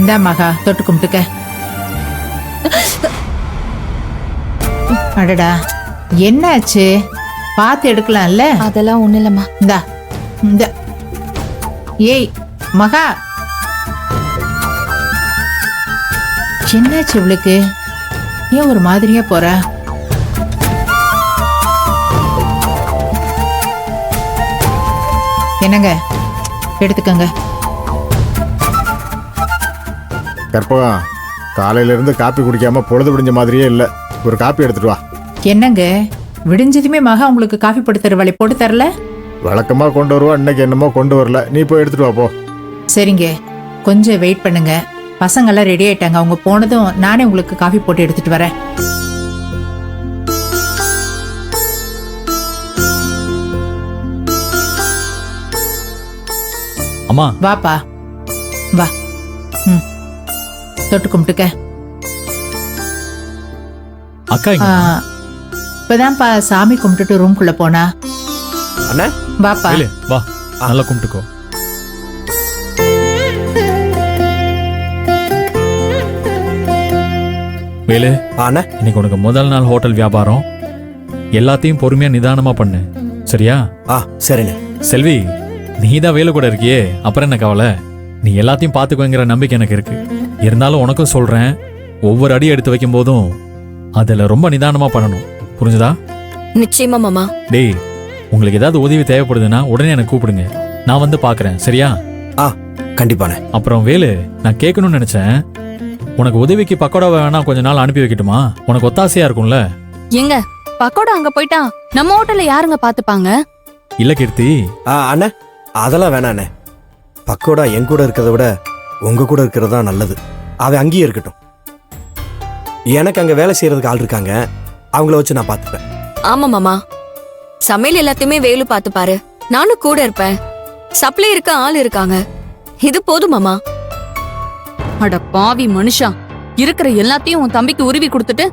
இந்தா மகா தொட்டு கும்பிட்டுக்க. அடடா என்னாச்சு? பார்த்து எடுக்கலாம்ல. அதெல்லாம் ஒண்ணு இல்லம்மா. இந்தா இந்த ஏய் மகா, என்னாச்சு இவளுக்கு? ஏன் ஒரு மாதிரியா போறா? என்னங்க எடுத்துக்கங்க. கற்பகம், காலையில இருந்து காப்பி குடிக்காம பொழுது விடிஞ்ச மாதிரியே இல்ல. ஒரு காப்பி எடுத்துட்டு வா. என்னங்க விடிஞ்சதுமே மகா உங்களுக்கு காஃபி போட்டு தருவாளே, போட்டு தரல? வழக்கமா கொண்டு வருவா, இன்னைக்கு என்னமோ கொண்டு வரல. நீ போய் எடுத்துட்டு வா போ. சரிங்க, கொஞ்சம் வெயிட் பண்ணுங்க. பசங்கெல்லாம் ரெடி ஆயிட்டாங்க. அவங்க போனதும் நானே உங்களுக்கு காஃபி போட்டு எடுத்துட்டு வரேன். அம்மா வாப்பா வா. ம் தொட்டு கும்பிட்டுக்க. அக்கா இங்க. இப்பதான்ப்பா சாமி கும்பிட்டுட்டு ரூம்குள்ள போனா. அண்ணா வாப்பா. வேலு, வா நல்லா கும்பிட்டுக்கோ. வேலு, அண்ணா இன்னைக்கு உனக்கு முதல் நாள் ஹோட்டல் வியாபாரம். எல்லாத்தையும் பொறுமையா நிதானமா பண்ணு, சரியா? சரிண்ணே. செல்வி, நீ தான் வேலு கூட இருக்கியே, அப்புறம் என்ன கவலை? நீ எல்லாத்தையும் பாத்துக்குவேங்கிற நம்பிக்கை எனக்கு இருக்கு. இருந்தாலும் உனக்கும் சொல்றேன், ஒவ்வொரு அடி எடுத்து வைக்கும் போதும் அதுல ரொம்ப நிதானமா பண்ணணும், புரிஞ்சுதா? நிச்சயமா மாமா. டேய், உங்களுக்கு ஏதாவது உதவி தேவைப்படுதுன்னா உடனே எனக்கு கூப்பிடுங்க, நான் வந்து பாக்குறேன், சரியா? கண்டிப்பாண்ணே. அப்புறம் வேலு, நான் கேட்கணும்னு நினைச்சேன், உனக்கு உதவிக்கு பக்கோடாவை வேணா கொஞ்ச நாள் அனுப்பி வைக்கட்டுமா? உனக்கு ஒத்தாசையா இருக்கும்ல. எங்க பக்கோடா அங்க போயிட்டா நம்ம ஹோட்டல்ல யாருங்க பாத்துப்பாங்க? இல்ல கீர்த்தி. அண்ணா அதெல்லாம் வேணாண்ணே. பக்கோடா என் கூட இருக்கிறத விட உங்க கூட இருக்கிறது தான் நல்லது. அவன் அங்கேயே இருக்கட்டும். எனக்கு அங்க வேலை செய்யறதுக்கு ஆள் இருக்காங்க, அவங்கள வச்சு நான் பாத்துப்பேன். ஆமா மாமா, சமையல் எல்லாத்தையுமே வேலு பாத்து பாரு, நானும் கூட இருப்பேன். சப்ளை இருக்க ஆள் இருக்காங்க, இது போதும் மாமா. அட பாவி மனுஷா, இருக்கிற எல்லாத்தையும் உன் தம்பிக்கு உருவி கொடுத்துட்டு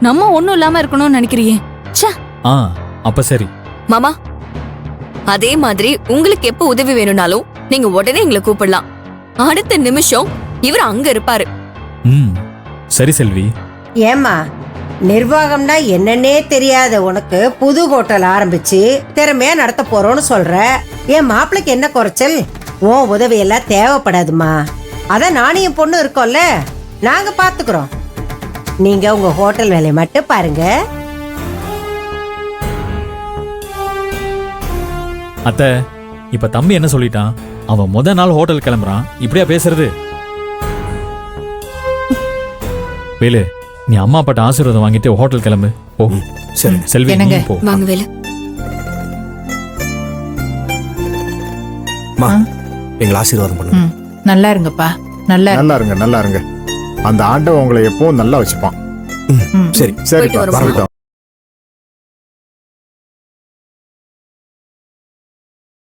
நம்ம ஒண்ணும் இல்லாம இருக்கணும்னு நினைக்கிறியே. அப்ப சரி மாமா, அதே மாதிரி உங்களுக்கு எப்ப உதவி வேணும்னாலும் நீங்க உடனே எங்களை கூப்பிடலாம். அடுத்த நிமிஷம் இவர் அங்க இருப்பாரு. சரி செல்வி. ஏம்மா, நிர்வாகம்னா என்னன்னே தெரியாத உனக்கு புது ஹோட்டல் ஆரம்பிச்சு திறமையா நடத்த போறோம்னு சொல்ற. என் மாப்பிளைக்கு என்ன குறைச்சல்? உன் உதவி எல்லாம் தேவைப்படாதுமா. அதான் நானும் என் பொண்ணு இருக்கோம்ல, நாங்க பாத்துக்கிறோம். நீங்க உங்க ஹோட்டல் வேலையை மட்டும் பாருங்க. அத்தை, இப்ப தம்பி என்ன சொல்லிட்டான்? அவன் முத நாள் ஹோட்டல் கிளம்புறான், இப்படியா பேசுறது? வேலு, நீ அம்மா அப்பாட்ட ஆசீர்வாதம் வாங்கிட்டு ஹோட்டல் கிளம்பு போ. சரி செல்வி, என்னங்க? நீயும் போ. வாங்க வேலு. எங்களை ஆசீர்வாதம் பண்ணுங்க. நல்லா இருங்கப்பா, நல்லா நல்லா இருங்க, நல்லா இருங்க. அந்த ஆண்டவன் உங்களை எப்பவும் நல்லா வச்சுப்பான். சரி சரி, போயிட்டு வருவோம். வரட்டும்.